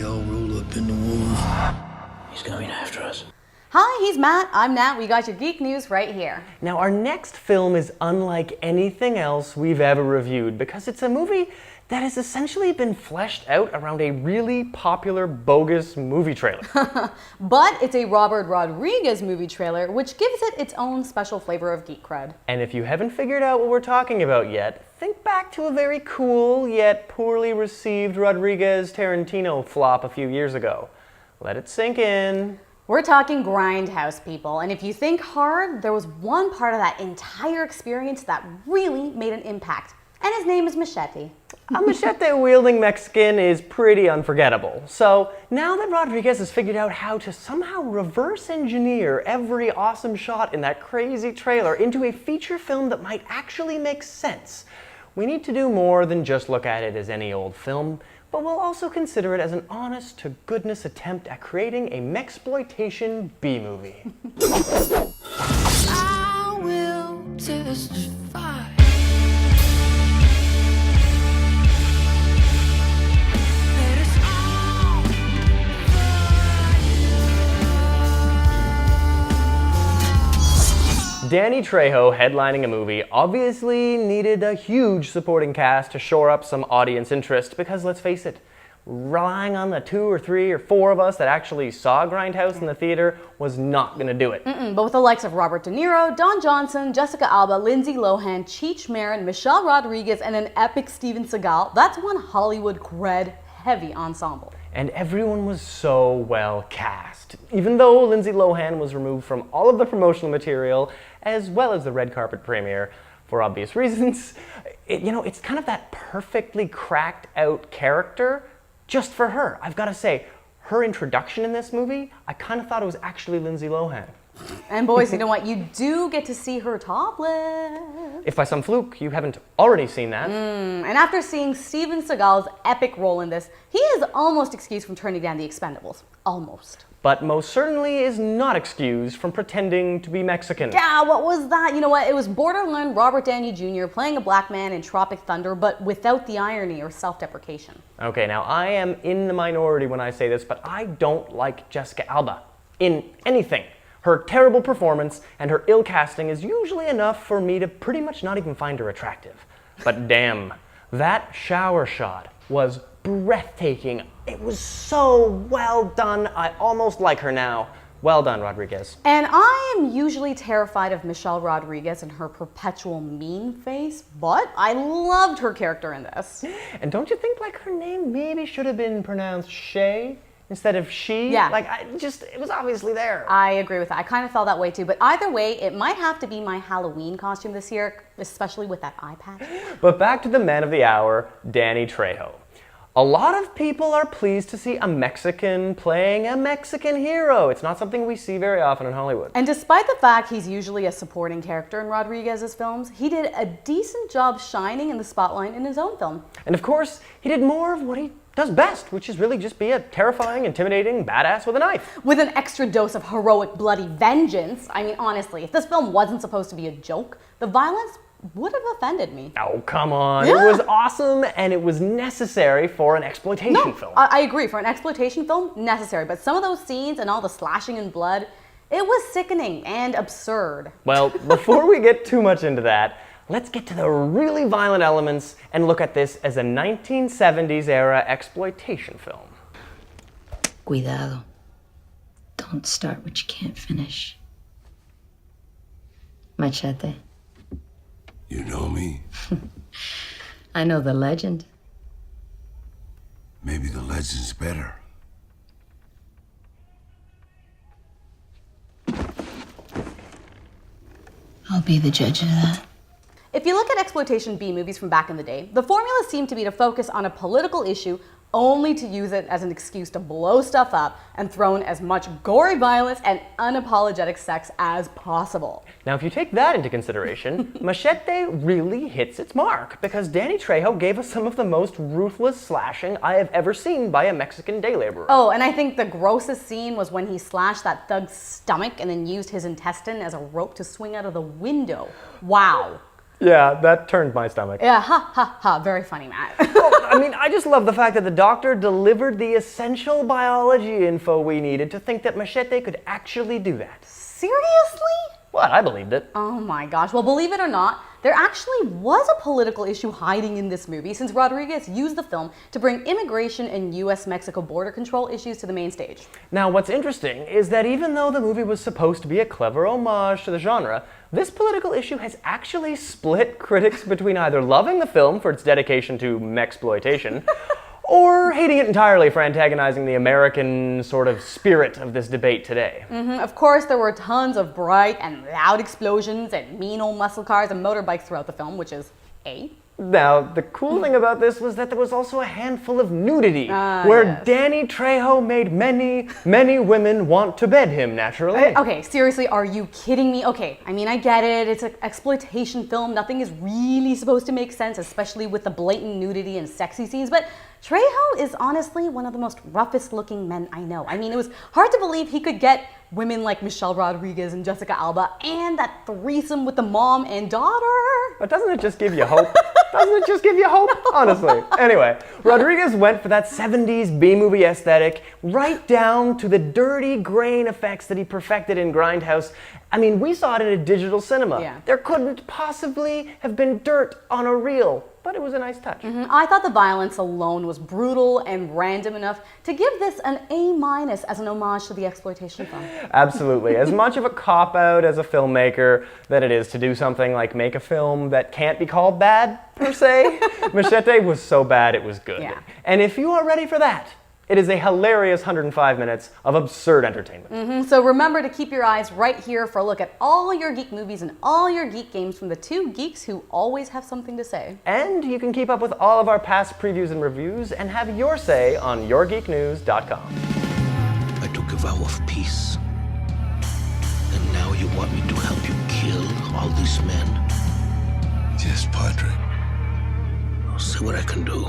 all rolled up in the wool. He's coming after us. Hi, he's Matt. I'm Nat. We got your geek news right here. Now, our next film is unlike anything else we've ever reviewed because it's a movie that has essentially been fleshed out around a really popular bogus movie trailer. But it's a Robert Rodriguez movie trailer, which gives it its own special flavor of geek cred. And if you haven't figured out what we're talking about yet, think back to a very cool yet poorly received Rodriguez Tarantino flop a few years ago. Let it sink in. We're talking Grindhouse, people, and if you think hard, there was one part of that entire experience that really made an impact, and his name is Machete. A machete-wielding Mexican is pretty unforgettable. So now that Rodriguez has figured out how to somehow reverse engineer every awesome shot in that crazy trailer into a feature film that might actually make sense, we need to do more than just look at it as any old film, but we'll also consider it as an honest-to-goodness attempt at creating a Mexploitation B-movie. I will testify. Danny Trejo headlining a movie obviously needed a huge supporting cast to shore up some audience interest because, let's face it, relying on the 2 or 3 or 4 of us that actually saw Grindhouse in the theater was not going to do it. But with the likes of Robert De Niro, Don Johnson, Jessica Alba, Lindsay Lohan, Cheech Marin, Michelle Rodriguez, and an epic Steven Seagal, that's one Hollywood cred-heavy ensemble. And everyone was so well cast. Even though Lindsay Lohan was removed from all of the promotional material, as well as the red carpet premiere, for obvious reasons, it's kind of that perfectly cracked out character just for her. I've got to say, her introduction in this movie, I kind of thought it was actually Lindsay Lohan. And boys, you know what? You do get to see her topless. If by some fluke you haven't already seen that. And after seeing Steven Seagal's epic role in this, he is almost excused from turning down The Expendables. Almost. But most certainly is not excused from pretending to be Mexican. Yeah, what was that? You know what? It was borderline Robert Downey Jr. playing a black man in Tropic Thunder, but without the irony or self-deprecation. Okay, now I am in the minority when I say this, but I don't like Jessica Alba in anything. Her terrible performance and her ill casting is usually enough for me to pretty much not even find her attractive. But damn, that shower shot was breathtaking. It was so well done. I almost like her now. Well done, Rodriguez. And I am usually terrified of Michelle Rodriguez and her perpetual mean face, but I loved her character in this. And don't you think like her name maybe should have been pronounced Shay instead of she? Yeah. It was obviously there. I agree with that. I kind of felt that way too, but either way, it might have to be my Halloween costume this year, especially with that eye patch. But back to the man of the hour, Danny Trejo. A lot of people are pleased to see a Mexican playing a Mexican hero. It's not something we see very often in Hollywood. And despite the fact he's usually a supporting character in Rodriguez's films, he did a decent job shining in the spotlight in his own film. And of course, he did more of what he does best, which is really just be a terrifying, intimidating badass with a knife. With an extra dose of heroic, bloody vengeance. I mean, honestly, if this film wasn't supposed to be a joke, the violence would have offended me. Oh, come on. Yeah. It was awesome and it was necessary for an exploitation film. I agree. For an exploitation film, necessary. But some of those scenes and all the slashing and blood, it was sickening and absurd. Well, before we get too much into that, let's get to the really violent elements and look at this as a 1970s era exploitation film. Cuidado. Don't start what you can't finish. Machete. You know me? I know the legend. Maybe the legend's better. I'll be the judge of that. If you look at exploitation B movies from back in the day, the formula seemed to be to focus on a political issue only to use it as an excuse to blow stuff up and throw in as much gory violence and unapologetic sex as possible. Now, if you take that into consideration, Machete really hits its mark because Danny Trejo gave us some of the most ruthless slashing I have ever seen by a Mexican day laborer. Oh, and I think the grossest scene was when he slashed that thug's stomach and then used his intestine as a rope to swing out of the window. Wow. Yeah, that turned my stomach. Yeah, ha ha ha, very funny, Matt. I mean, I just love the fact that the doctor delivered the essential biology info we needed to think that Machete could actually do that. Seriously? What? I believed it. Oh my gosh. Well, believe it or not, there actually was a political issue hiding in this movie since Rodriguez used the film to bring immigration and US-Mexico border control issues to the main stage. Now, what's interesting is that even though the movie was supposed to be a clever homage to the genre, this political issue has actually split critics between either loving the film for its dedication to Mexploitation or hating it entirely for antagonizing the American sort of spirit of this debate today. Of course, there were tons of bright and loud explosions and mean old muscle cars and motorbikes throughout the film, which is A. Now, the cool thing about this was that there was also a handful of nudity, where yes. Danny Trejo made many, many women want to bed him, naturally. Okay, seriously, are you kidding me? Okay, I mean, I get it. It's an exploitation film. Nothing is really supposed to make sense, especially with the blatant nudity and sexy scenes, but Trejo is honestly one of the most roughest looking men I know. I mean, it was hard to believe he could get women like Michelle Rodriguez and Jessica Alba and that threesome with the mom and daughter. But doesn't it just give you hope? Doesn't it just give you hope? Honestly. Anyway, Rodriguez went for that 70s B-movie aesthetic right down to the dirty grain effects that he perfected in Grindhouse. I mean, we saw it in a digital cinema. Yeah. There couldn't possibly have been dirt on a reel, but it was a nice touch. I thought the violence alone was brutal and random enough to give this an A- as an homage to the exploitation film. Absolutely. As much of a cop-out as a filmmaker that it is to do something like make a film that can't be called bad, per se, Machete was so bad it was good. Yeah. And if you are ready for that, it is a hilarious 105 minutes of absurd entertainment. So remember to keep your eyes right here for a look at all your geek movies and all your geek games from the two geeks who always have something to say. And you can keep up with all of our past previews and reviews and have your say on yourgeeknews.com. I took a vow of peace. And now you want me to help you kill all these men? Yes, Padre. I'll see what I can do.